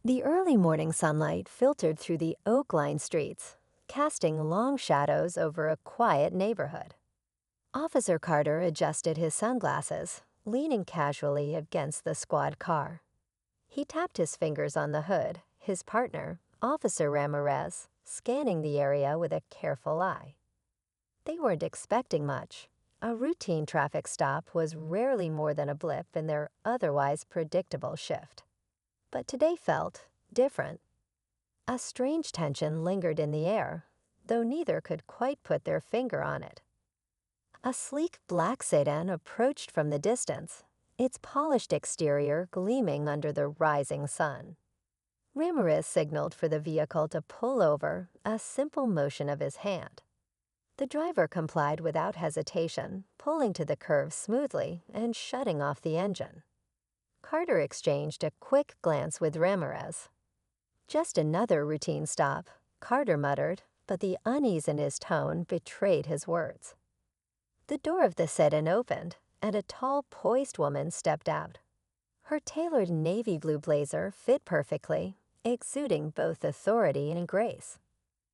The early morning sunlight filtered through the oak-lined streets, casting long shadows over a quiet neighborhood. Officer Carter adjusted his sunglasses, leaning casually against the squad car. He tapped his fingers on the hood, his partner, Officer Ramirez, scanning the area with a careful eye. They weren't expecting much. A routine traffic stop was rarely more than a blip in their otherwise predictable shift. But today felt different. A strange tension lingered in the air, though neither could quite put their finger on it. A sleek black sedan approached from the distance, its polished exterior gleaming under the rising sun. Ramirez signaled for the vehicle to pull over, a simple motion of his hand. The driver complied without hesitation, pulling to the curve smoothly and shutting off the engine. Carter exchanged a quick glance with Ramirez. "Just another routine stop," Carter muttered, but the unease in his tone betrayed his words. The door of the sedan opened, and a tall, poised woman stepped out. Her tailored navy blue blazer fit perfectly, exuding both authority and grace.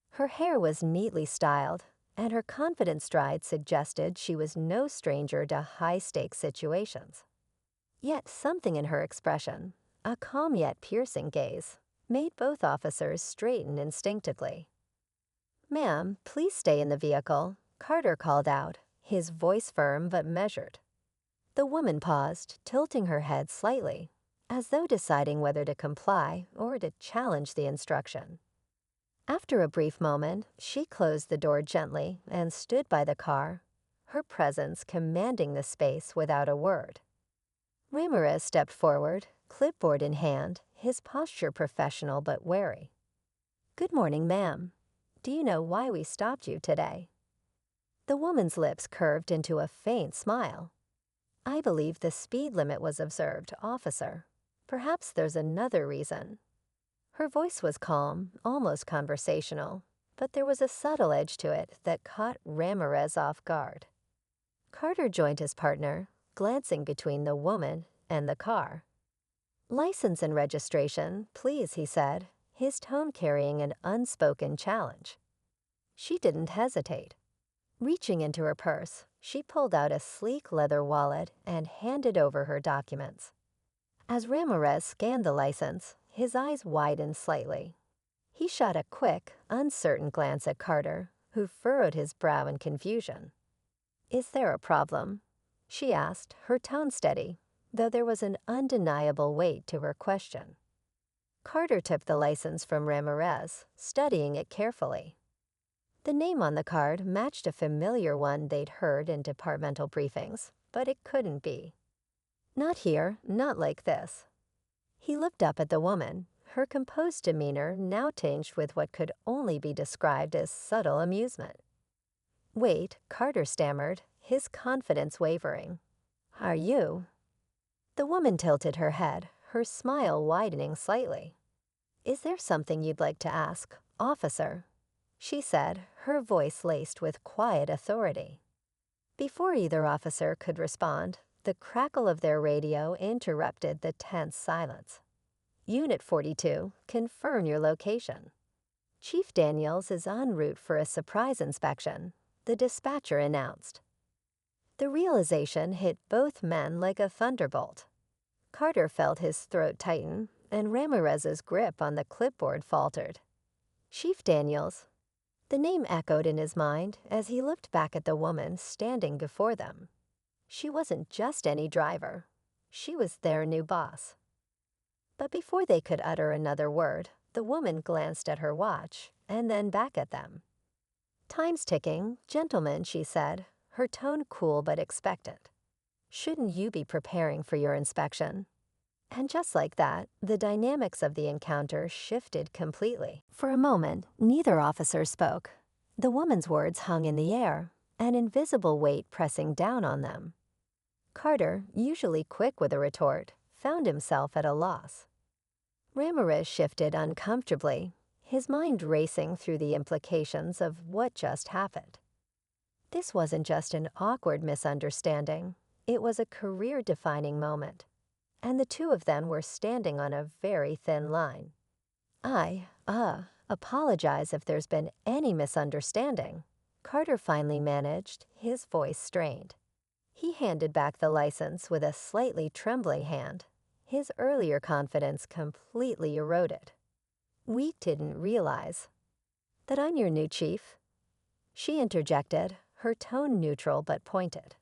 Her hair was neatly styled, and her confident stride suggested she was no stranger to high-stakes situations. Yet something in her expression, a calm yet piercing gaze, made both officers straighten instinctively. "Ma'am, please stay in the vehicle," Carter called out, his voice firm but measured. The woman paused, tilting her head slightly, as though deciding whether to comply or to challenge the instruction. After a brief moment, she closed the door gently and stood by the car, her presence commanding the space without a word. Ramirez stepped forward, clipboard in hand, his posture professional but wary. "Good morning, ma'am. Do you know why we stopped you today?" The woman's lips curved into a faint smile. "I believe the speed limit was observed, officer. Perhaps there's another reason." Her voice was calm, almost conversational, but there was a subtle edge to it that caught Ramirez off guard. Carter joined his partner, glancing between the woman and the car. "License and registration, please," he said, his tone carrying an unspoken challenge. She didn't hesitate. Reaching into her purse, she pulled out a sleek leather wallet and handed over her documents. As Ramirez scanned the license, his eyes widened slightly. He shot a quick, uncertain glance at Carter, who furrowed his brow in confusion. "Is there a problem?" she asked, her tone steady, though there was an undeniable weight to her question. Carter took the license from Ramirez, studying it carefully. The name on the card matched a familiar one they'd heard in departmental briefings, but it couldn't be. "Not here, not like this." He looked up at the woman, her composed demeanor now tinged with what could only be described as subtle amusement. "Wait," Carter stammered, his confidence wavering. "Are you?" The woman tilted her head, her smile widening slightly. "Is there something you'd like to ask, officer?" she said, her voice laced with quiet authority. Before either officer could respond, the crackle of their radio interrupted the tense silence. "Unit 42, confirm your location." "Chief Daniels is en route for a surprise inspection," the dispatcher announced. The realization hit both men like a thunderbolt. Carter felt his throat tighten, and Ramirez's grip on the clipboard faltered. "Chief Daniels." The name echoed in his mind as he looked back at the woman standing before them. She wasn't just any driver. She was their new boss. But before they could utter another word, the woman glanced at her watch and then back at them. "Time's ticking, gentlemen," she said, her tone cool but expectant. "Shouldn't you be preparing for your inspection?" And just like that, the dynamics of the encounter shifted completely. For a moment, neither officer spoke. The woman's words hung in the air, an invisible weight pressing down on them. Carter, usually quick with a retort, found himself at a loss. Ramirez shifted uncomfortably, his mind racing through the implications of what just happened. This wasn't just an awkward misunderstanding, it was a career-defining moment. And the two of them were standing on a very thin line. Apologize if there's been any misunderstanding. Carter finally managed, his voice strained. He handed back the license with a slightly trembling hand. His earlier confidence completely eroded. We didn't realize that I'm your new chief, she interjected, her tone neutral but pointed.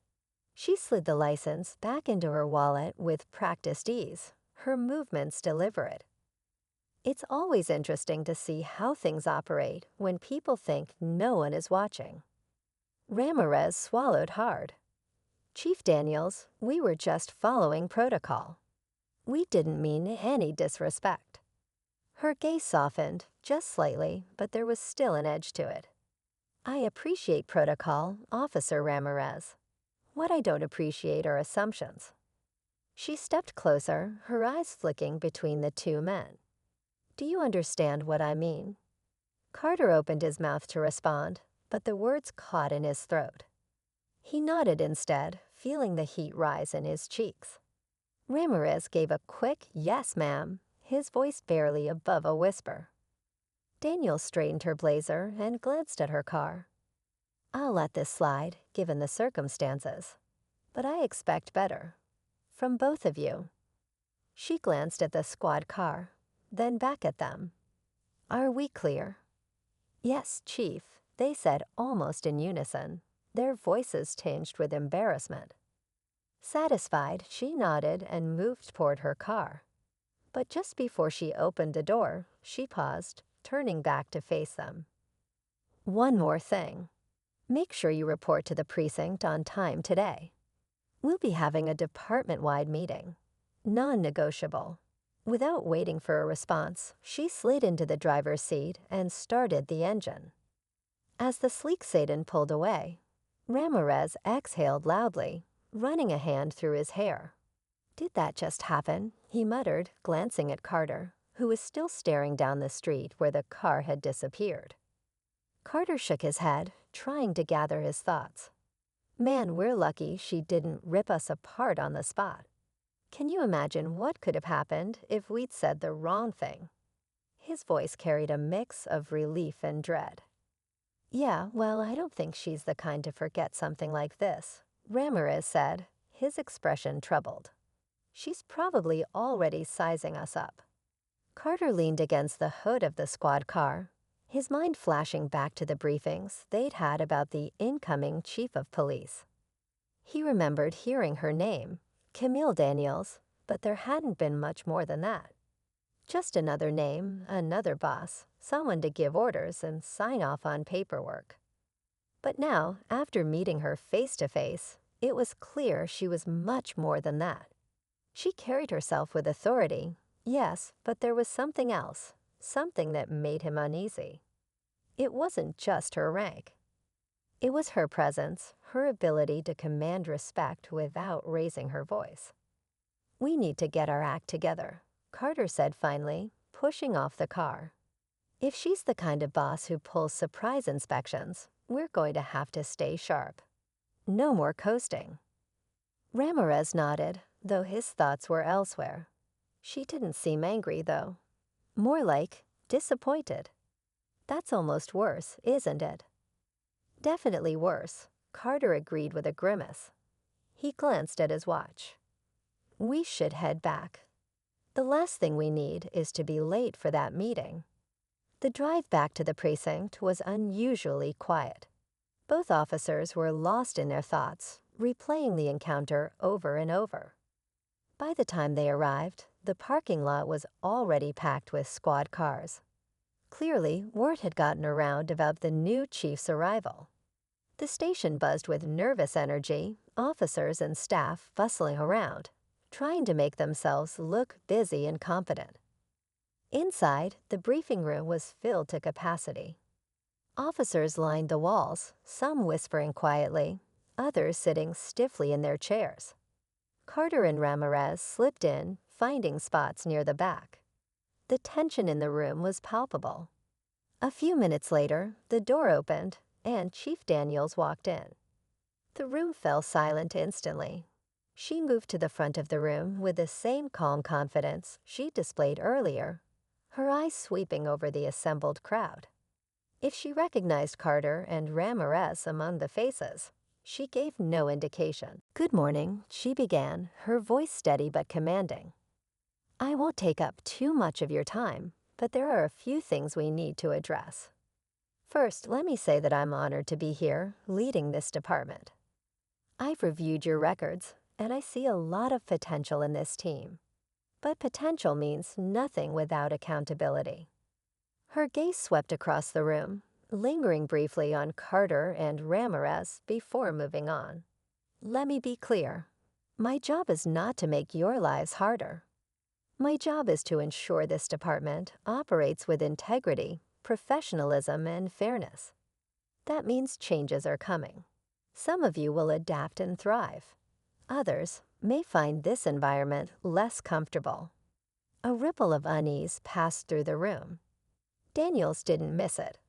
She slid the license back into her wallet with practiced ease, her movements deliberate. It's always interesting to see how things operate when people think no one is watching. Ramirez swallowed hard. Chief Daniels, we were just following protocol. We didn't mean any disrespect. Her gaze softened, just slightly, but there was still an edge to it. I appreciate protocol, Officer Ramirez. What I don't appreciate are assumptions. She stepped closer, her eyes flicking between the two men. Do you understand what I mean? Carter opened his mouth to respond, but the words caught in his throat. He nodded instead, feeling the heat rise in his cheeks. Ramirez gave a quick yes, ma'am, his voice barely above a whisper. Daniel straightened her blazer and glanced at her car. I'll let this slide, given the circumstances. But I expect better. From both of you. She glanced at the squad car, then back at them. Are we clear? Yes, Chief, they said almost in unison, their voices tinged with embarrassment. Satisfied, she nodded and moved toward her car. But just before she opened the door, she paused, turning back to face them. One more thing. Make sure you report to the precinct on time today. We'll be having a department-wide meeting. Non-negotiable. Without waiting for a response, she slid into the driver's seat and started the engine. As the sleek sedan pulled away, Ramirez exhaled loudly, running a hand through his hair. Did that just happen? He muttered, glancing at Carter, who was still staring down the street where the car had disappeared. Carter shook his head, trying to gather his thoughts. Man, we're lucky she didn't rip us apart on the spot. Can you imagine what could have happened if we'd said the wrong thing? His voice carried a mix of relief and dread. Yeah, well, I don't think she's the kind to forget something like this, Ramirez said, his expression troubled. She's probably already sizing us up. Carter leaned against the hood of the squad car, his mind flashing back to the briefings they'd had about the incoming chief of police. He remembered hearing her name, Camille Daniels, but there hadn't been much more than that. Just another name, another boss, someone to give orders and sign off on paperwork. But now, after meeting her face to face, it was clear she was much more than that. She carried herself with authority, yes, but there was something else, something that made him uneasy. It wasn't just her rank. It was her presence, her ability to command respect without raising her voice. We need to get our act together, Carter said finally, pushing off the car. If she's the kind of boss who pulls surprise inspections, we're going to have to stay sharp. No more coasting. Ramirez nodded, though his thoughts were elsewhere. She didn't seem angry, though. More like disappointed. That's almost worse, isn't it? Definitely worse, Carter agreed with a grimace. He glanced at his watch. We should head back. The last thing we need is to be late for that meeting. The drive back to the precinct was unusually quiet. Both officers were lost in their thoughts, replaying the encounter over and over. By the time they arrived, the parking lot was already packed with squad cars. Clearly, word had gotten around about the new chief's arrival. The station buzzed with nervous energy, officers and staff bustling around, trying to make themselves look busy and competent. Inside, the briefing room was filled to capacity. Officers lined the walls, some whispering quietly, others sitting stiffly in their chairs. Carter and Ramirez slipped in, finding spots near the back. The tension in the room was palpable. A few minutes later, the door opened, and Chief Daniels walked in. The room fell silent instantly. She moved to the front of the room with the same calm confidence she displayed earlier, her eyes sweeping over the assembled crowd. If she recognized Carter and Ramirez among the faces, she gave no indication. "Good morning," she began, her voice steady but commanding. "I won't take up too much of your time, but there are a few things we need to address. First, let me say that I'm honored to be here, leading this department. I've reviewed your records, and I see a lot of potential in this team. But potential means nothing without accountability." Her gaze swept across the room, lingering briefly on Carter and Ramirez before moving on. "Let me be clear. My job is not to make your lives harder. My job is to ensure this department operates with integrity, professionalism, and fairness. That means changes are coming. Some of you will adapt and thrive. Others may find this environment less comfortable." A ripple of unease passed through the room. Daniels didn't miss it.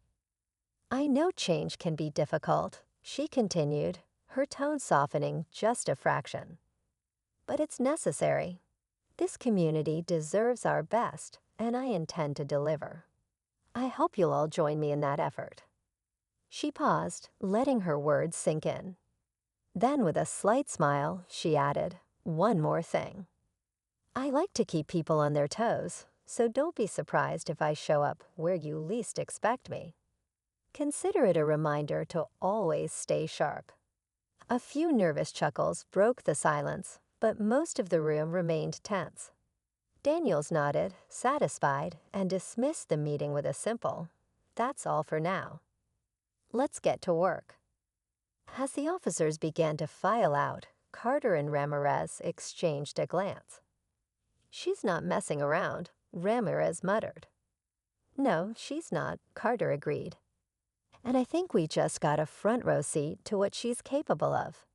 "I know change can be difficult," she continued, her tone softening just a fraction. "But it's necessary. This community deserves our best, and I intend to deliver. I hope you'll all join me in that effort." She paused, letting her words sink in. Then, with a slight smile, she added, "One more thing. I like to keep people on their toes, so don't be surprised if I show up where you least expect me. Consider it a reminder to always stay sharp." A few nervous chuckles broke the silence, but most of the room remained tense. Daniels nodded, satisfied, and dismissed the meeting with a simple, "That's all for now. Let's get to work." As the officers began to file out, Carter and Ramirez exchanged a glance. "She's not messing around," Ramirez muttered. "No, she's not," Carter agreed. "And I think we just got a front row seat to what she's capable of."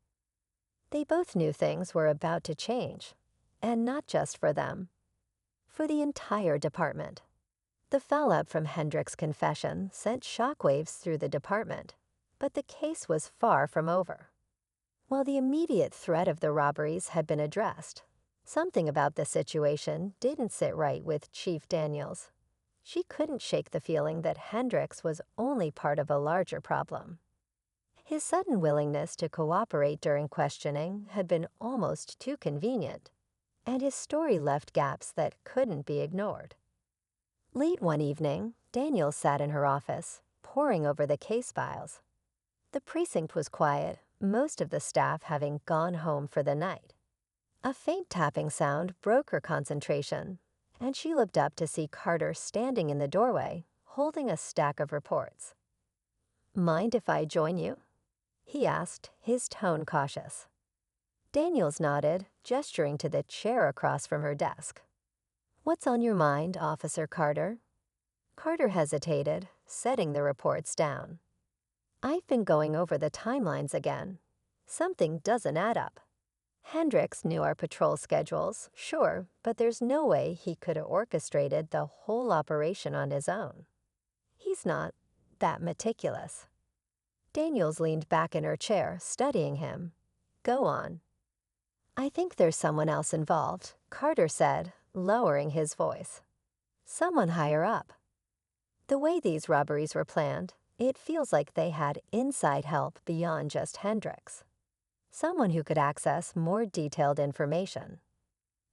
They both knew things were about to change, and not just for them. For the entire department. The fallout from Hendrick's confession sent shockwaves through the department, but the case was far from over. While the immediate threat of the robberies had been addressed, something about the situation didn't sit right with Chief Daniels. She couldn't shake the feeling that Hendricks was only part of a larger problem. His sudden willingness to cooperate during questioning had been almost too convenient, and his story left gaps that couldn't be ignored. Late one evening, Daniels sat in her office, poring over the case files. The precinct was quiet, most of the staff having gone home for the night. A faint tapping sound broke her concentration, and she looked up to see Carter standing in the doorway, holding a stack of reports. "Mind if I join you?" he asked, his tone cautious. Daniels nodded, gesturing to the chair across from her desk. "What's on your mind, Officer Carter?" Carter hesitated, setting the reports down. "I've been going over the timelines again. Something doesn't add up. Hendricks knew our patrol schedules, sure, but there's no way he could have orchestrated the whole operation on his own. He's not that meticulous." Daniels leaned back in her chair, studying him. "Go on." "I think there's someone else involved," Carter said, lowering his voice. "Someone higher up. The way these robberies were planned, it feels like they had inside help beyond just Hendricks. Someone who could access more detailed information."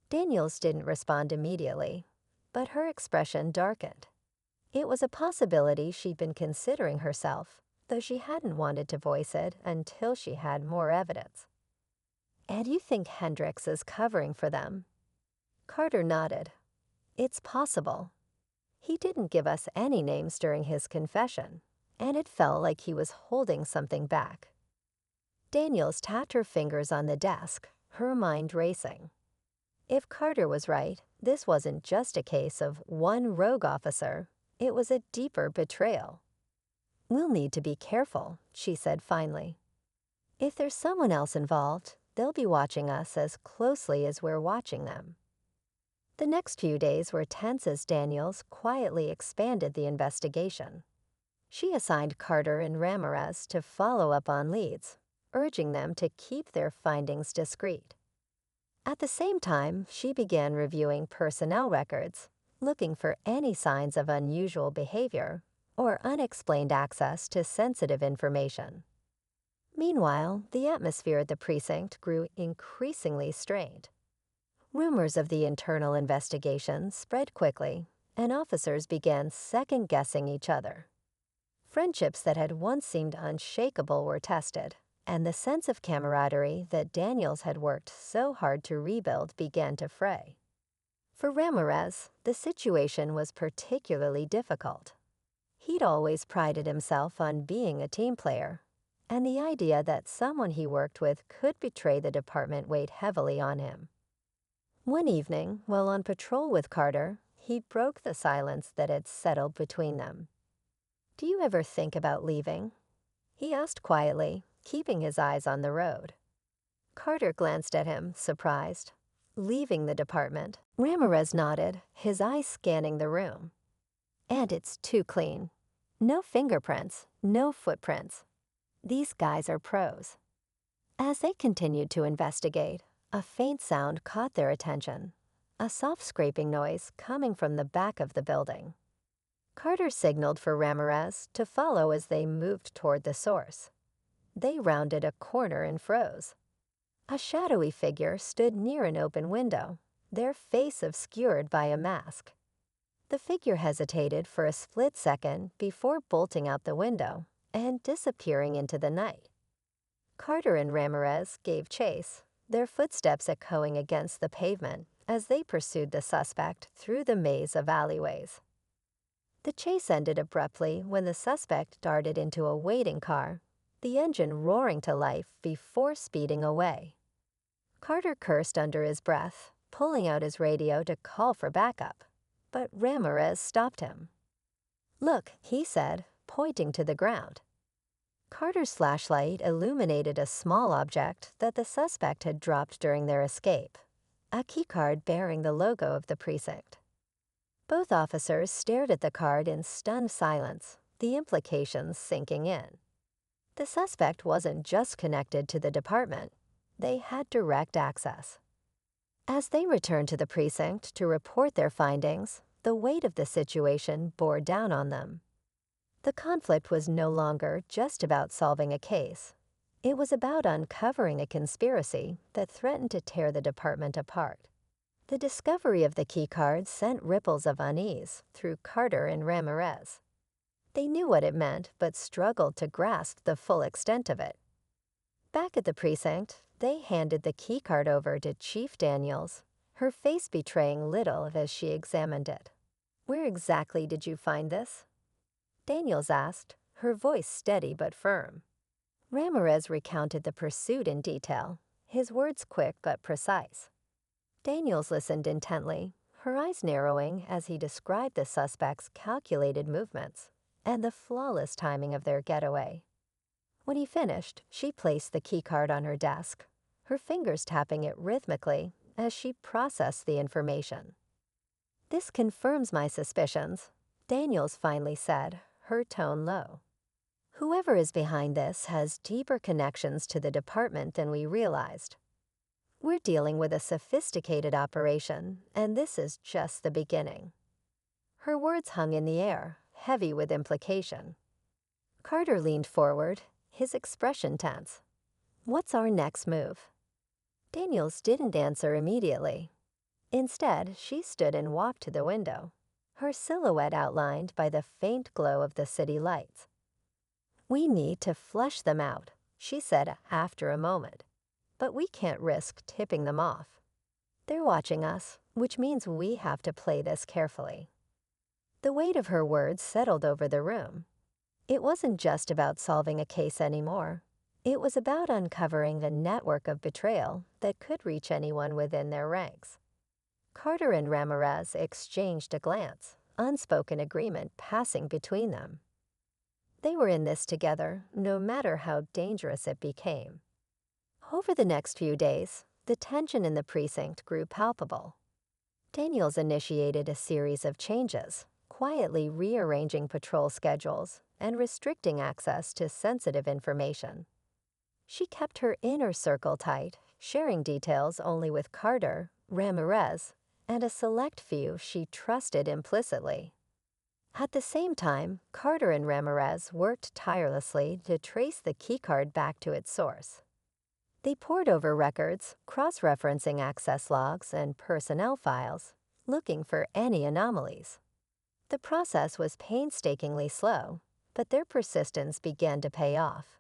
Daniels didn't respond immediately, but her expression darkened. It was a possibility she'd been considering herself, though she hadn't wanted to voice it until she had more evidence. "And you think Hendricks is covering for them?" Carter nodded. "It's possible. He didn't give us any names during his confession, and it felt like he was holding something back." Daniels tapped her fingers on the desk, her mind racing. If Carter was right, this wasn't just a case of one rogue officer, it was a deeper betrayal. "We'll need to be careful," she said finally. "If there's someone else involved, they'll be watching us as closely as we're watching them." The next few days were tense as Daniels quietly expanded the investigation. She assigned Carter and Ramirez to follow up on leads, urging them to keep their findings discreet. At the same time, she began reviewing personnel records, looking for any signs of unusual behavior or unexplained access to sensitive information. Meanwhile, the atmosphere at the precinct grew increasingly strained. Rumors of the internal investigation spread quickly, and officers began second-guessing each other. Friendships that had once seemed unshakable were tested, and the sense of camaraderie that Daniels had worked so hard to rebuild began to fray. For Ramirez, the situation was particularly difficult. He'd always prided himself on being a team player, and the idea that someone he worked with could betray the department weighed heavily on him. One evening, while on patrol with Carter, he broke the silence that had settled between them. "Do you ever think about leaving?" he asked quietly, keeping his eyes on the road. Carter glanced at him, surprised. "Leaving the department?" Ramirez nodded, his eyes scanning the room. "And it's too clean. No fingerprints, no footprints. These guys are pros." As they continued to investigate, a faint sound caught their attention, a soft scraping noise coming from the back of the building. Carter signaled for Ramirez to follow as they moved toward the source. They rounded a corner and froze. A shadowy figure stood near an open window, their face obscured by a mask. The figure hesitated for a split second before bolting out the window and disappearing into the night. Carter and Ramirez gave chase, their footsteps echoing against the pavement as they pursued the suspect through the maze of alleyways. The chase ended abruptly when the suspect darted into a waiting car, the engine roaring to life before speeding away. Carter cursed under his breath, pulling out his radio to call for backup, but Ramirez stopped him. "Look," he said, pointing to the ground. Carter's flashlight illuminated a small object that the suspect had dropped during their escape, a keycard bearing the logo of the precinct. Both officers stared at the card in stunned silence, the implications sinking in. The suspect wasn't just connected to the department. They had direct access. As they returned to the precinct to report their findings, the weight of the situation bore down on them. The conflict was no longer just about solving a case. It was about uncovering a conspiracy that threatened to tear the department apart. The discovery of the keycard sent ripples of unease through Carter and Ramirez. They knew what it meant, but struggled to grasp the full extent of it. Back at the precinct, they handed the keycard over to Chief Daniels, her face betraying little as she examined it. "Where exactly did you find this?" Daniels asked, her voice steady but firm. Ramirez recounted the pursuit in detail, his words quick but precise. Daniels listened intently, her eyes narrowing as he described the suspect's calculated movements and the flawless timing of their getaway. When he finished, she placed the keycard on her desk, her fingers tapping it rhythmically as she processed the information. "This confirms my suspicions," Daniels finally said, her tone low. "Whoever is behind this has deeper connections to the department than we realized. We're dealing with a sophisticated operation, and this is just the beginning." Her words hung in the air, heavy with implication. Carter leaned forward, his expression tense. "What's our next move?" Daniels didn't answer immediately. Instead, she stood and walked to the window, her silhouette outlined by the faint glow of the city lights. "We need to flush them out," she said after a moment. "But we can't risk tipping them off. They're watching us, which means we have to play this carefully." The weight of her words settled over the room. It wasn't just about solving a case anymore. It was about uncovering a network of betrayal that could reach anyone within their ranks. Carter and Ramirez exchanged a glance, unspoken agreement passing between them. They were in this together, no matter how dangerous it became. Over the next few days, the tension in the precinct grew palpable. Daniels initiated a series of changes, quietly rearranging patrol schedules and restricting access to sensitive information. She kept her inner circle tight, sharing details only with Carter, Ramirez, and a select few she trusted implicitly. At the same time, Carter and Ramirez worked tirelessly to trace the keycard back to its source. They pored over records, cross-referencing access logs and personnel files, looking for any anomalies. The process was painstakingly slow, but their persistence began to pay off.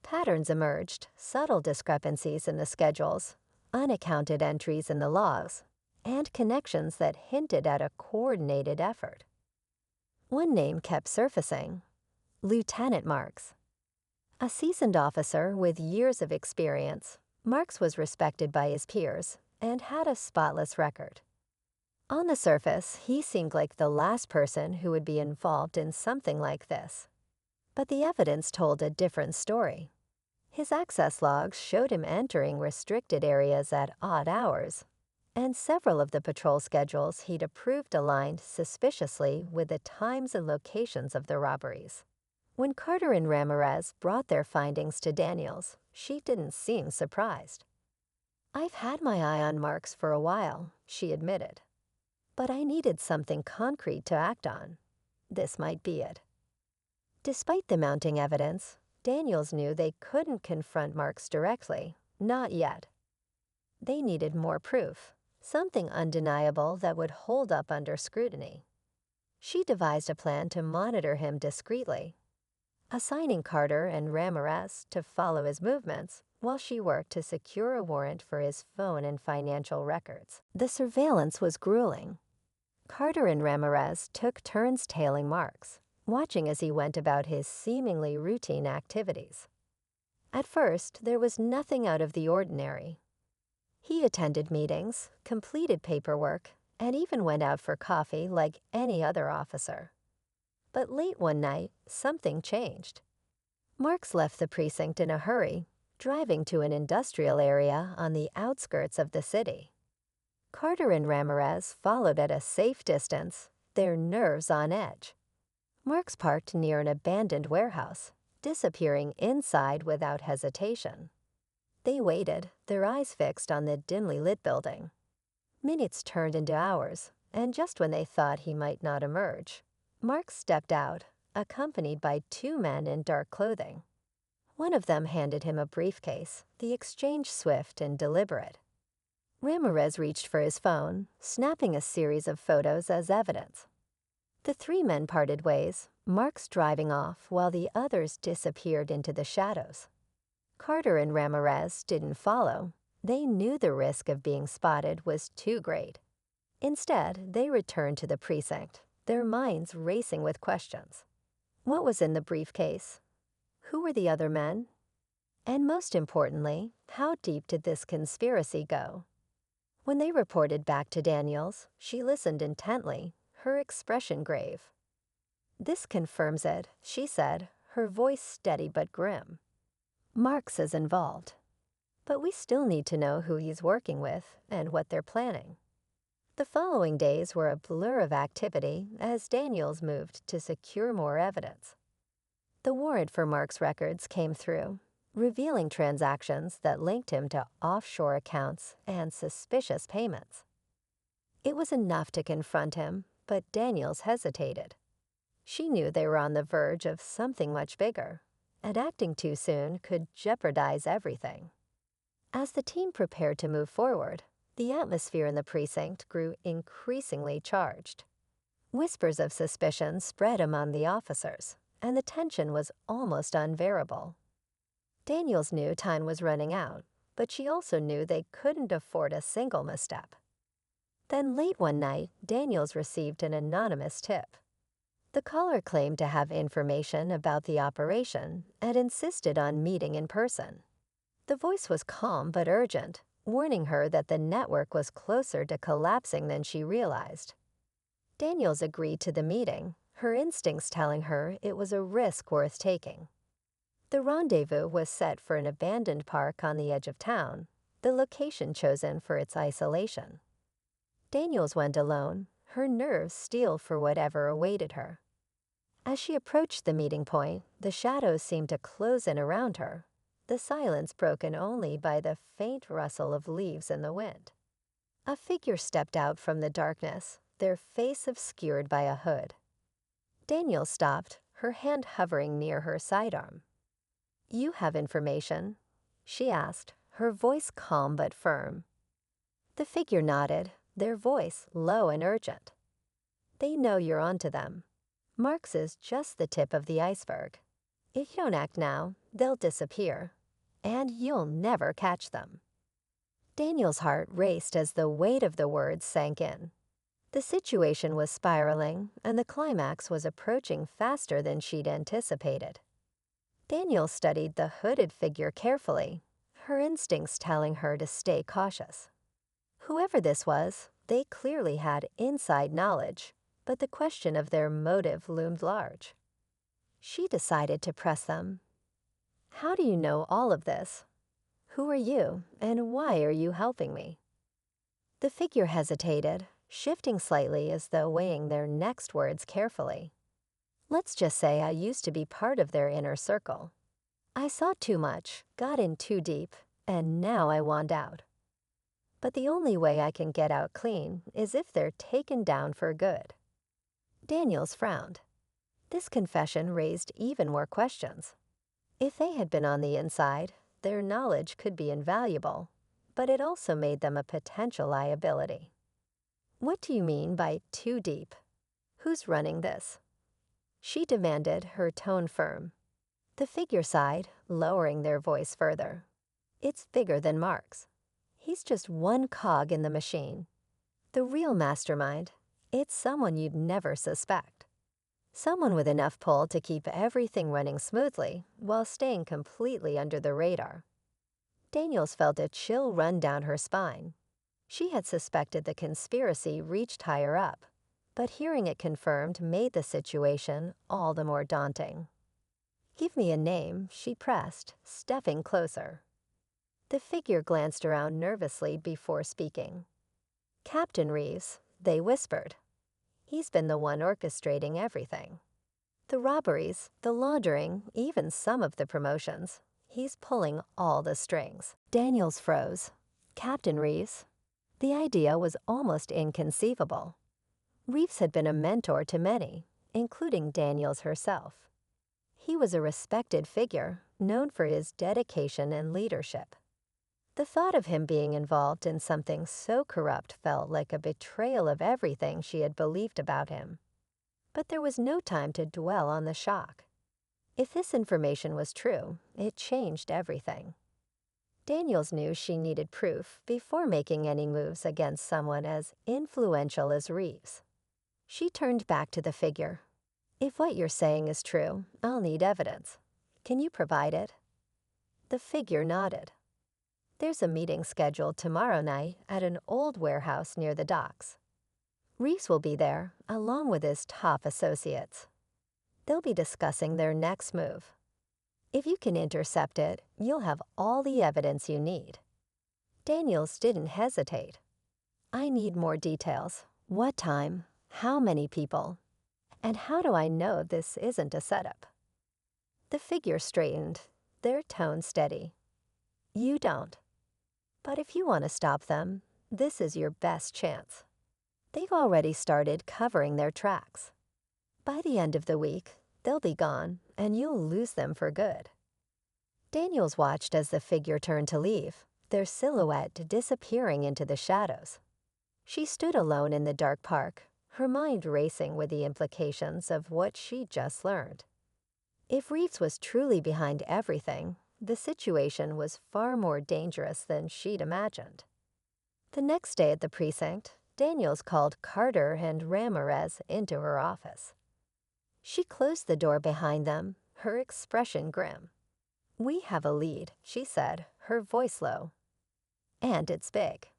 Patterns emerged, subtle discrepancies in the schedules, unaccounted entries in the logs, and connections that hinted at a coordinated effort. One name kept surfacing: Lieutenant Marks. A seasoned officer with years of experience, Marks was respected by his peers and had a spotless record. On the surface, he seemed like the last person who would be involved in something like this. But the evidence told a different story. His access logs showed him entering restricted areas at odd hours, and several of the patrol schedules he'd approved aligned suspiciously with the times and locations of the robberies. When Carter and Ramirez brought their findings to Daniels, she didn't seem surprised. "I've had my eye on Marks for a while," she admitted. "But I needed something concrete to act on. This might be it." Despite the mounting evidence, Daniels knew they couldn't confront Marks directly, not yet. They needed more proof, something undeniable that would hold up under scrutiny. She devised a plan to monitor him discreetly, assigning Carter and Ramirez to follow his movements while she worked to secure a warrant for his phone and financial records. The surveillance was grueling. Carter and Ramirez took turns tailing Marks, watching as he went about his seemingly routine activities. At first, there was nothing out of the ordinary. He attended meetings, completed paperwork, and even went out for coffee like any other officer. But late one night, something changed. Marks left the precinct in a hurry, driving to an industrial area on the outskirts of the city. Carter and Ramirez followed at a safe distance, their nerves on edge. Marks parked near an abandoned warehouse, disappearing inside without hesitation. They waited, their eyes fixed on the dimly lit building. Minutes turned into hours, and just when they thought he might not emerge, Marks stepped out, accompanied by two men in dark clothing. One of them handed him a briefcase, the exchange swift and deliberate. Ramirez reached for his phone, snapping a series of photos as evidence. The three men parted ways, Marks driving off while the others disappeared into the shadows. Carter and Ramirez didn't follow. They knew the risk of being spotted was too great. Instead, they returned to the precinct, their minds racing with questions. What was in the briefcase? Who were the other men? And most importantly, how deep did this conspiracy go? When they reported back to Daniels, she listened intently, her expression grave. "This confirms it," she said, her voice steady but grim. "Marks is involved. But we still need to know who he's working with and what they're planning." The following days were a blur of activity as Daniels moved to secure more evidence. The warrant for Marks' records came through, revealing transactions that linked him to offshore accounts and suspicious payments. It was enough to confront him, but Daniels hesitated. She knew they were on the verge of something much bigger, and acting too soon could jeopardize everything. As the team prepared to move forward, the atmosphere in the precinct grew increasingly charged. Whispers of suspicion spread among the officers, and the tension was almost unbearable. Daniels knew time was running out, but she also knew they couldn't afford a single misstep. Then late one night, Daniels received an anonymous tip. The caller claimed to have information about the operation and insisted on meeting in person. The voice was calm but urgent, warning her that the network was closer to collapsing than she realized. Daniels agreed to the meeting, her instincts telling her it was a risk worth taking. The rendezvous was set for an abandoned park on the edge of town, the location chosen for its isolation. Daniels went alone, her nerves steel for whatever awaited her. As she approached the meeting point, the shadows seemed to close in around her, the silence broken only by the faint rustle of leaves in the wind. A figure stepped out from the darkness, their face obscured by a hood. Daniel stopped, her hand hovering near her sidearm. "You have information?" she asked, her voice calm but firm. The figure nodded, their voice low and urgent. "They know you're onto them. Mark's is just the tip of the iceberg. If you don't act now, they'll disappear, and you'll never catch them." Daniel's heart raced as the weight of the words sank in. The situation was spiraling, and the climax was approaching faster than she'd anticipated. Daniel studied the hooded figure carefully, her instincts telling her to stay cautious. Whoever this was, they clearly had inside knowledge, but the question of their motive loomed large. She decided to press them. "How do you know all of this? Who are you, and why are you helping me?" The figure hesitated, shifting slightly as though weighing their next words carefully. "Let's just say I used to be part of their inner circle. I saw too much, got in too deep, and now I want out. But the only way I can get out clean is if they're taken down for good." Daniels frowned. This confession raised even more questions. If they had been on the inside, their knowledge could be invaluable, but it also made them a potential liability. "What do you mean by too deep? Who's running this?" she demanded, her tone firm. The figure sighed, lowering their voice further. "It's bigger than Mark's. He's just one cog in the machine. The real mastermind, it's someone you'd never suspect. Someone with enough pull to keep everything running smoothly while staying completely under the radar." Daniels felt a chill run down her spine. She had suspected the conspiracy reached higher up, but hearing it confirmed made the situation all the more daunting. "Give me a name," she pressed, stepping closer. The figure glanced around nervously before speaking. "Captain Reeves," they whispered. "He's been the one orchestrating everything. The robberies, the laundering, even some of the promotions. He's pulling all the strings." Daniels froze. Captain Reeves? The idea was almost inconceivable. Reeves had been a mentor to many, including Daniels herself. He was a respected figure, known for his dedication and leadership. The thought of him being involved in something so corrupt felt like a betrayal of everything she had believed about him. But there was no time to dwell on the shock. If this information was true, it changed everything. Daniels knew she needed proof before making any moves against someone as influential as Reeves. She turned back to the figure. "If what you're saying is true, I'll need evidence. Can you provide it?" The figure nodded. "There's a meeting scheduled tomorrow night at an old warehouse near the docks. Reeves will be there, along with his top associates. They'll be discussing their next move. If you can intercept it, you'll have all the evidence you need." Daniels didn't hesitate. "I need more details. What time? How many people? And how do I know this isn't a setup?" The figure straightened, their tone steady. "You don't. But if you want to stop them, this is your best chance. They've already started covering their tracks. By the end of the week, they'll be gone, and you'll lose them for good." Daniels watched as the figure turned to leave, their silhouette disappearing into the shadows. She stood alone in the dark park, her mind racing with the implications of what she'd just learned. If Reeves was truly behind everything, the situation was far more dangerous than she'd imagined. The next day at the precinct, Daniels called Carter and Ramirez into her office. She closed the door behind them, her expression grim. "We have a lead," she said, her voice low. "And it's big.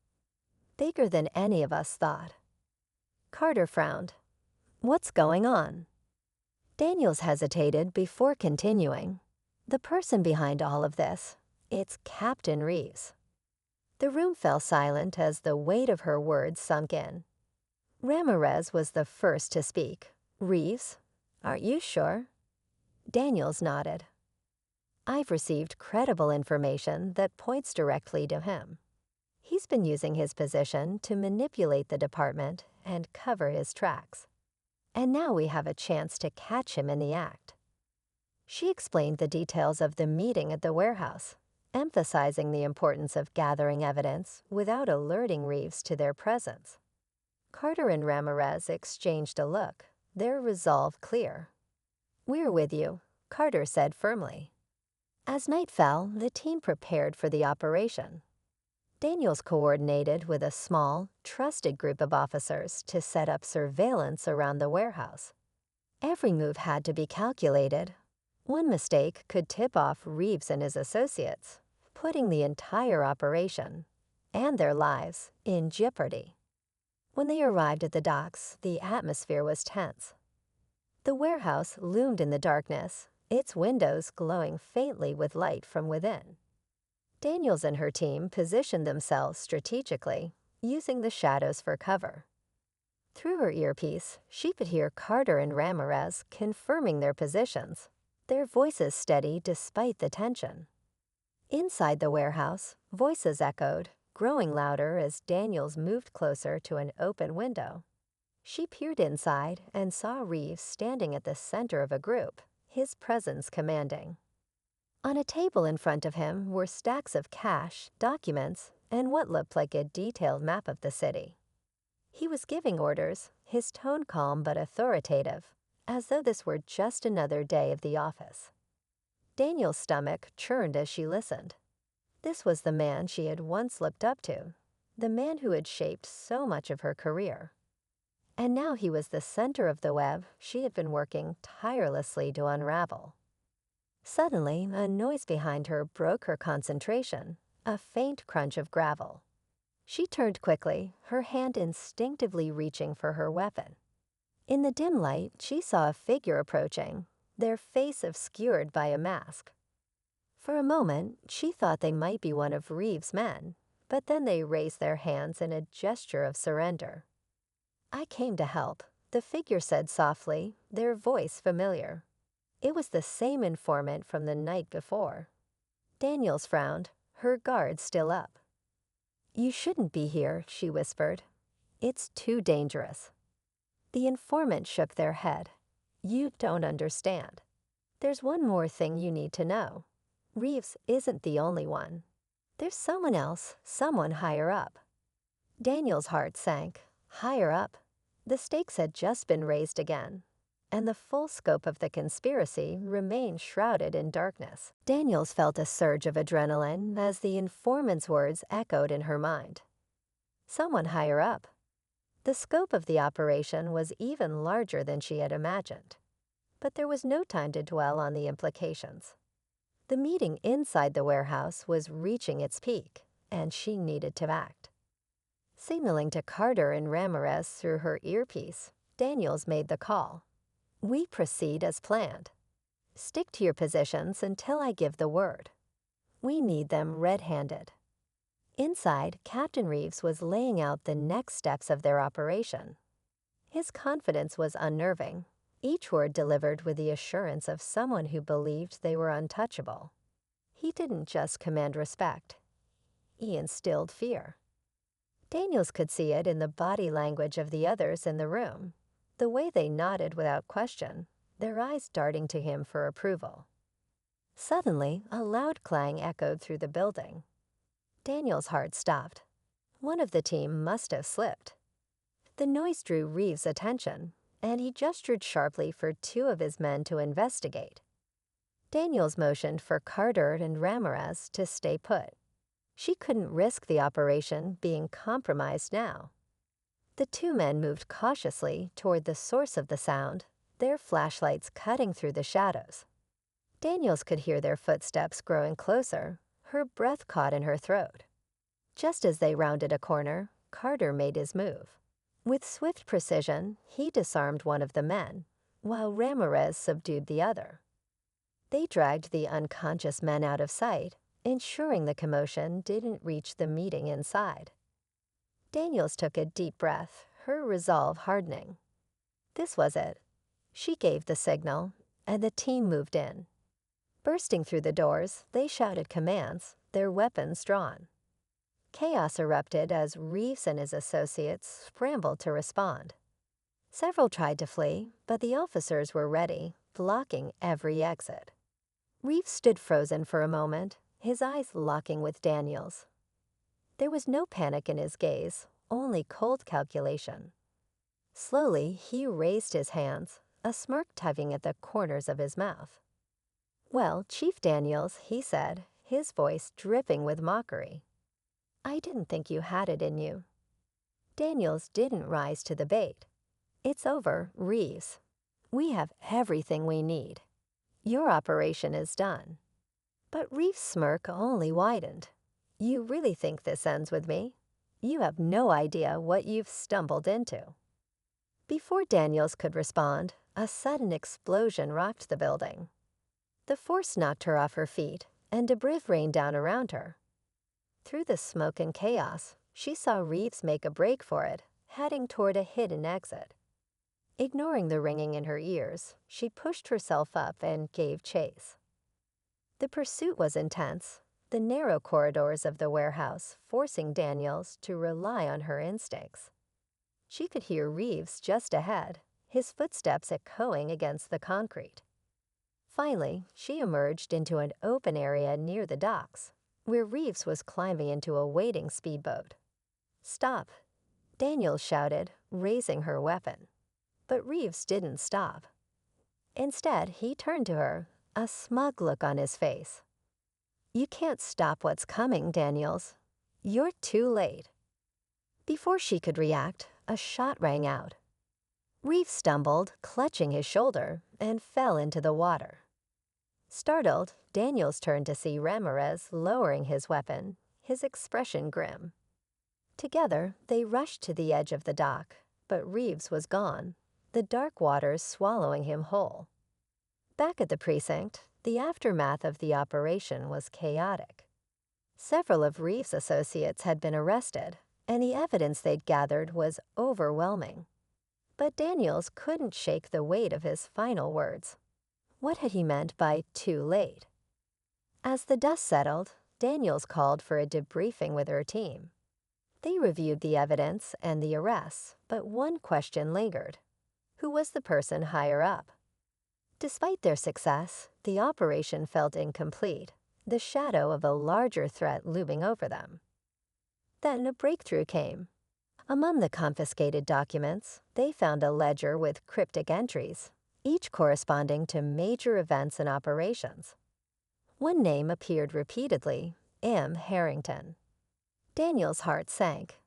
Bigger than any of us thought." Carter frowned. "What's going on?" Daniels hesitated before continuing. "The person behind all of this, it's Captain Reeves." The room fell silent as the weight of her words sunk in. Ramirez was the first to speak. "Reeves? Are you sure?" Daniels nodded. "I've received credible information that points directly to him. He's been using his position to manipulate the department and cover his tracks. And now we have a chance to catch him in the act. She explained the details of the meeting at the warehouse, emphasizing the importance of gathering evidence without alerting Reeves to their presence. Carter and Ramirez exchanged a look, their resolve clear. "We're with you," Carter said firmly. As night fell, the team prepared for the operation. Daniels coordinated with a small, trusted group of officers to set up surveillance around the warehouse. Every move had to be calculated. One mistake could tip off Reeves and his associates, putting the entire operation, and their lives, in jeopardy. When they arrived at the docks, the atmosphere was tense. The warehouse loomed in the darkness, its windows glowing faintly with light from within. Daniels and her team positioned themselves strategically, using the shadows for cover. Through her earpiece, she could hear Carter and Ramirez confirming their positions, their voices steady despite the tension. Inside the warehouse, voices echoed, growing louder as Daniels moved closer to an open window. She peered inside and saw Reeves standing at the center of a group, his presence commanding. On a table in front of him were stacks of cash, documents, and what looked like a detailed map of the city. He was giving orders, his tone calm but authoritative, as though this were just another day of the office. Daniel's stomach churned as she listened. This was the man she had once looked up to, the man who had shaped so much of her career. And now he was the center of the web she had been working tirelessly to unravel. Suddenly, a noise behind her broke her concentration, a faint crunch of gravel. She turned quickly, her hand instinctively reaching for her weapon. In the dim light, she saw a figure approaching, their face obscured by a mask. For a moment, she thought they might be one of Reeves' men, but then they raised their hands in a gesture of surrender. "I came to help," the figure said softly, their voice familiar. It was the same informant from the night before. Daniels frowned, her guard still up. "You shouldn't be here," she whispered. "It's too dangerous." The informant shook their head. "You don't understand. There's one more thing you need to know. Reeves isn't the only one. There's someone else, someone higher up." Daniel's heart sank. Higher up. The stakes had just been raised again, and the full scope of the conspiracy remained shrouded in darkness. Daniels felt a surge of adrenaline as the informant's words echoed in her mind. Someone higher up. The scope of the operation was even larger than she had imagined. But there was no time to dwell on the implications. The meeting inside the warehouse was reaching its peak, and she needed to act. Signaling to Carter and Ramirez through her earpiece, Daniels made the call. "We proceed as planned. Stick to your positions until I give the word. We need them red-handed." Inside, Captain Reeves was laying out the next steps of their operation. His confidence was unnerving, each word delivered with the assurance of someone who believed they were untouchable. He didn't just command respect. He instilled fear. Daniels could see it in the body language of the others in the room, the way they nodded without question, their eyes darting to him for approval. Suddenly, a loud clang echoed through the building. Daniel's heart stopped. One of the team must have slipped. The noise drew Reeves' attention, and he gestured sharply for two of his men to investigate. Daniels motioned for Carter and Ramirez to stay put. She couldn't risk the operation being compromised now. The two men moved cautiously toward the source of the sound, their flashlights cutting through the shadows. Daniels could hear their footsteps growing closer, her breath caught in her throat. Just as they rounded a corner, Carter made his move. With swift precision, he disarmed one of the men, while Ramirez subdued the other. They dragged the unconscious men out of sight, ensuring the commotion didn't reach the meeting inside. Daniels took a deep breath, her resolve hardening. This was it. She gave the signal, and the team moved in. Bursting through the doors, they shouted commands, their weapons drawn. Chaos erupted as Reeves and his associates scrambled to respond. Several tried to flee, but the officers were ready, blocking every exit. Reeves stood frozen for a moment, his eyes locking with Daniels. There was no panic in his gaze, only cold calculation. Slowly, he raised his hands, a smirk tugging at the corners of his mouth. "Well, Chief Daniels," he said, his voice dripping with mockery. "I didn't think you had it in you." Daniels didn't rise to the bait. "It's over, Reeves. We have everything we need. Your operation is done." But Reeves' smirk only widened. "You really think this ends with me? You have no idea what you've stumbled into." Before Daniels could respond, a sudden explosion rocked the building. The force knocked her off her feet, and debris rained down around her. Through the smoke and chaos, she saw Reeves make a break for it, heading toward a hidden exit. Ignoring the ringing in her ears, she pushed herself up and gave chase. The pursuit was intense, the narrow corridors of the warehouse forcing Daniels to rely on her instincts. She could hear Reeves just ahead, his footsteps echoing against the concrete. Finally, she emerged into an open area near the docks, where Reeves was climbing into a waiting speedboat. "Stop," Daniels shouted, raising her weapon. But Reeves didn't stop. Instead, he turned to her, a smug look on his face. "You can't stop what's coming, Daniels. You're too late." Before she could react, a shot rang out. Reeves stumbled, clutching his shoulder, and fell into the water. Startled, Daniels turned to see Ramirez lowering his weapon, his expression grim. Together, they rushed to the edge of the dock, but Reeves was gone, the dark waters swallowing him whole. Back at the precinct, the aftermath of the operation was chaotic. Several of Reeves' associates had been arrested, and the evidence they'd gathered was overwhelming. But Daniels couldn't shake the weight of his final words. What had he meant by too late? As the dust settled, Daniels called for a debriefing with her team. They reviewed the evidence and the arrests, but one question lingered. Who was the person higher up? Despite their success, the operation felt incomplete, the shadow of a larger threat looming over them. Then a breakthrough came. Among the confiscated documents, they found a ledger with cryptic entries, each corresponding to major events and operations. One name appeared repeatedly, M. Harrington. Daniel's heart sank.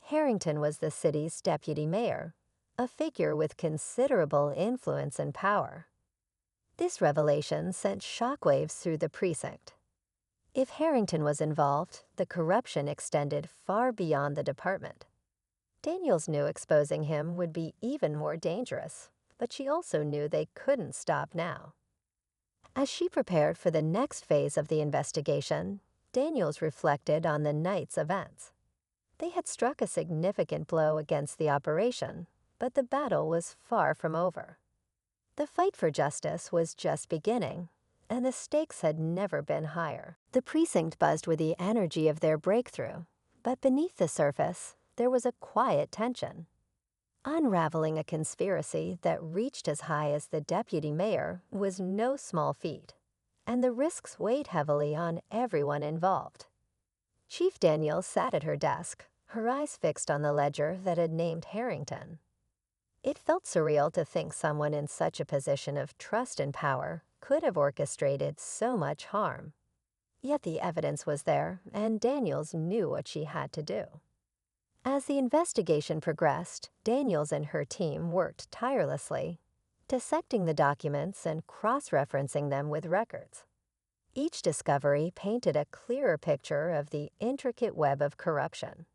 Harrington was the city's deputy mayor, a figure with considerable influence and power. This revelation sent shockwaves through the precinct. If Harrington was involved, the corruption extended far beyond the department. Daniels knew exposing him would be even more dangerous, but she also knew they couldn't stop now. As she prepared for the next phase of the investigation, Daniels reflected on the night's events. They had struck a significant blow against the operation, but the battle was far from over. The fight for justice was just beginning, and the stakes had never been higher. The precinct buzzed with the energy of their breakthrough, but beneath the surface, there was a quiet tension. Unraveling a conspiracy that reached as high as the deputy mayor was no small feat, and the risks weighed heavily on everyone involved. Chief Daniels sat at her desk, her eyes fixed on the ledger that had named Harrington. It felt surreal to think someone in such a position of trust and power could have orchestrated so much harm. Yet the evidence was there, and Daniels knew what she had to do. As the investigation progressed, Daniels and her team worked tirelessly, dissecting the documents and cross-referencing them with records. Each discovery painted a clearer picture of the intricate web of corruption.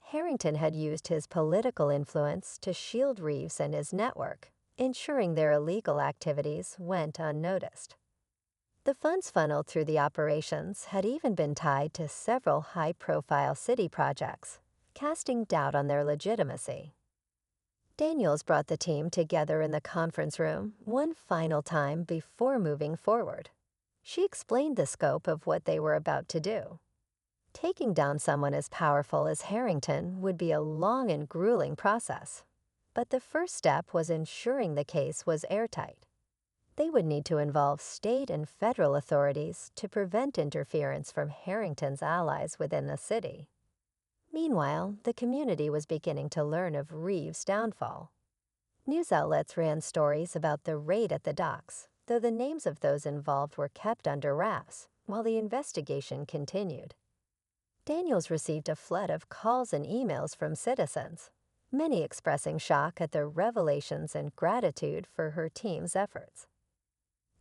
Harrington had used his political influence to shield Reeves and his network, ensuring their illegal activities went unnoticed. The funds funneled through the operations had even been tied to several high-profile city projects, casting doubt on their legitimacy. Daniels brought the team together in the conference room one final time before moving forward. She explained the scope of what they were about to do. Taking down someone as powerful as Harrington would be a long and grueling process. But the first step was ensuring the case was airtight. They would need to involve state and federal authorities to prevent interference from Harrington's allies within the city. Meanwhile, the community was beginning to learn of Reeves' downfall. News outlets ran stories about the raid at the docks, though the names of those involved were kept under wraps while the investigation continued. Daniels received a flood of calls and emails from citizens, many expressing shock at the revelations and gratitude for her team's efforts.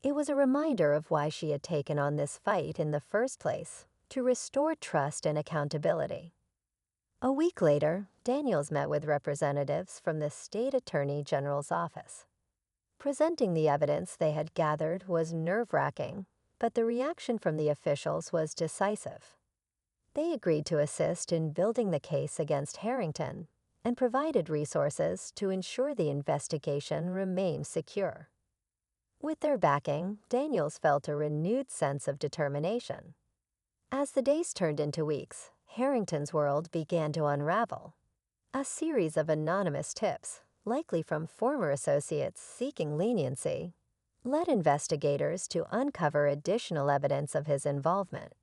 It was a reminder of why she had taken on this fight in the first place, to restore trust and accountability. A week later, Daniels met with representatives from the State Attorney General's office. Presenting the evidence they had gathered was nerve-wracking, but the reaction from the officials was decisive. They agreed to assist in building the case against Harrington and provided resources to ensure the investigation remained secure. With their backing, Daniels felt a renewed sense of determination. As the days turned into weeks, Harrington's world began to unravel. A series of anonymous tips, likely from former associates seeking leniency, led investigators to uncover additional evidence of his involvement.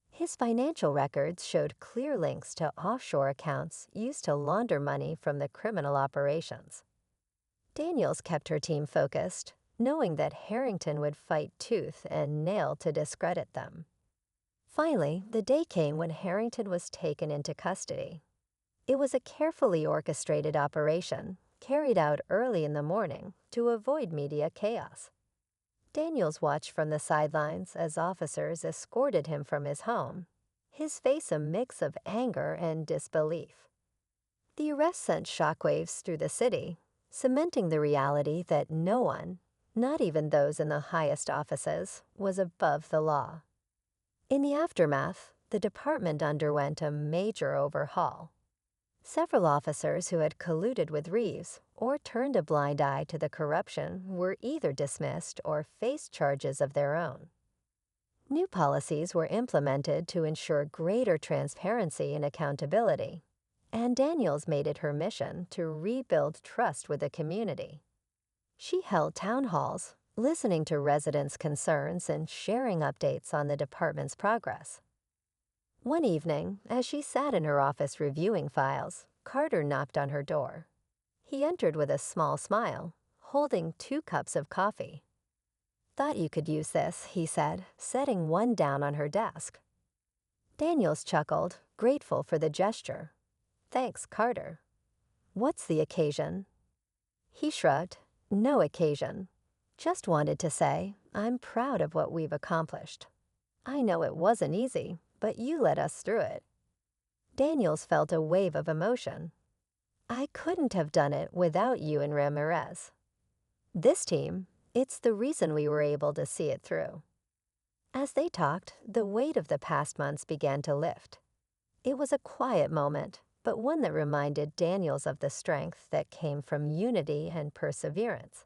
His financial records showed clear links to offshore accounts used to launder money from the criminal operations. Daniels kept her team focused, knowing that Harrington would fight tooth and nail to discredit them. Finally, the day came when Harrington was taken into custody. It was a carefully orchestrated operation, carried out early in the morning to avoid media chaos. Daniels watched from the sidelines as officers escorted him from his home, his face a mix of anger and disbelief. The arrest sent shockwaves through the city, cementing the reality that no one, not even those in the highest offices, was above the law. In the aftermath, the department underwent a major overhaul. Several officers who had colluded with Reeves or turned a blind eye to the corruption were either dismissed or faced charges of their own. New policies were implemented to ensure greater transparency and accountability, and Daniels made it her mission to rebuild trust with the community. She held town halls, listening to residents' concerns and sharing updates on the department's progress. One evening, as she sat in her office reviewing files, Carter knocked on her door. He entered with a small smile, holding 2 cups of coffee. "Thought you could use this," he said, setting one down on her desk. Daniels chuckled, grateful for the gesture. "Thanks, Carter. What's the occasion?" He shrugged. "No occasion. Just wanted to say, I'm proud of what we've accomplished. I know it wasn't easy, but you led us through it." Daniels felt a wave of emotion. "I couldn't have done it without you and Ramirez. This team, it's the reason we were able to see it through." As they talked, the weight of the past months began to lift. It was a quiet moment, but one that reminded Daniels of the strength that came from unity and perseverance.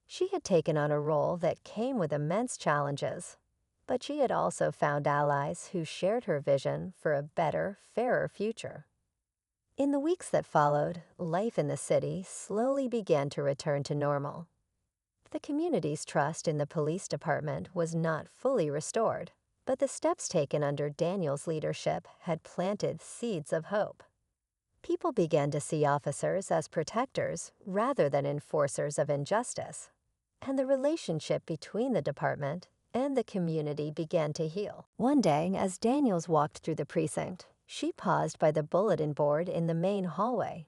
She had taken on a role that came with immense challenges, but she had also found allies who shared her vision for a better, fairer future. In the weeks that followed, life in the city slowly began to return to normal. The community's trust in the police department was not fully restored, but the steps taken under Daniels' leadership had planted seeds of hope. People began to see officers as protectors rather than enforcers of injustice, and the relationship between the department and the community began to heal. One day, as Daniels walked through the precinct, she paused by the bulletin board in the main hallway.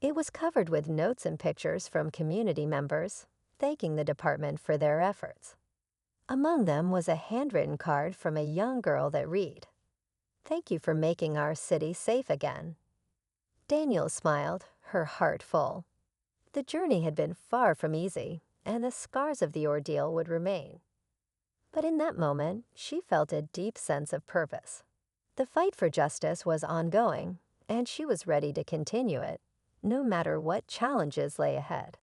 It was covered with notes and pictures from community members, thanking the department for their efforts. Among them was a handwritten card from a young girl that read, "Thank you for making our city safe again." Daniels smiled, her heart full. The journey had been far from easy, and the scars of the ordeal would remain. But in that moment, she felt a deep sense of purpose. The fight for justice was ongoing, and she was ready to continue it, no matter what challenges lay ahead.